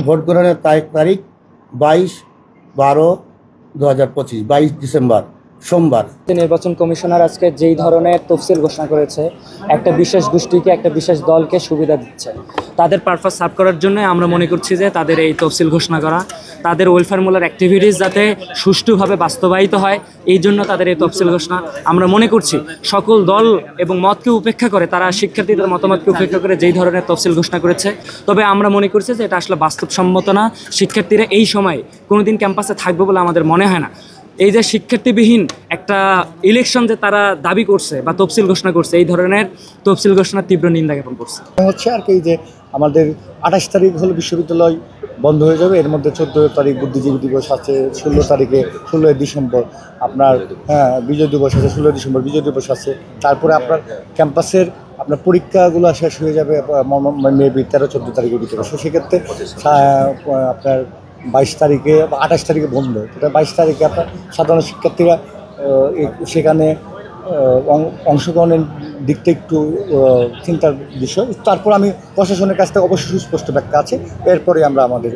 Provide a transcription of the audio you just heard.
Vote গ্রহণের তারিখ 22/12/2025, 22 December সোমবার। নির্বাচন কমিশনার আজকে যেই ধরনের তফসিল ঘোষণা করেছে, একটা বিশেষ গোষ্ঠীকে, একটা বিশেষ দলকে সুবিধা দিচ্ছে। তাদের পারপাস সার্ভ করার জন্য আমরা মনে করছি যে তাদের এই তফসিল ঘোষণা করা, তাদের ওয়েলফেয়ারমূলক অ্যাক্টিভিটিস যাতে সুষ্ঠুভাবে বাস্তবায়িত হয়, এই জন্য তাদের এই তফসিল ঘোষণা। আমরা মনে করছি সকল দল এবং মতকে উপেক্ষা করে, তারা শিক্ষার্থীদের মতামতকে উপেক্ষা করে যেই ধরনের তফসিল ঘোষণা করেছে, তবে আমরা মনে করছি যে এটা আসলে বাস্তবসম্মত না। শিক্ষার্থীরা এই সময় কোনোদিন ক্যাম্পাসে থাকবে বলে আমাদের মনে হয় না। এই যে শিক্ষার্থীবিহীন একটা ইলেকশন যে তারা দাবি করছে বা তফসিল ঘোষণা করছে, এই ধরনের তফসিল ঘোষণার তীব্র নিন্দা জ্ঞাপন করছে। হচ্ছে আর কি যে আমাদের 28 তারিখ হলো বিশ্ববিদ্যালয় বন্ধ হয়ে যাবে, এর মধ্যে 14 তারিখ বুদ্ধিজীবী দিবস আছে, 16 ডিসেম্বর আপনার বিজয় দিবস আছে, 16 ডিসেম্বর বিজয় দিবস আছে। তারপরে আপনার ক্যাম্পাসের আপনার পরীক্ষাগুলো শেষ হয়ে যাবে মেবি 13-14 তারিখের ভিতরে। সেক্ষেত্রে আপনার 22 তারিখে বা 28 তারিখে বন্ধ। এটা 22 তারিখে আপনার সাধারণ শিক্ষার্থীরা সেখানে অংশগ্রহণের দিকটা একটু চিন্তার বিষয়। তারপর আমি প্রশাসনের কাছ থেকে অবশ্যই সুস্পষ্ট ব্যাখ্যা আছে, এরপরে আমরা আমাদের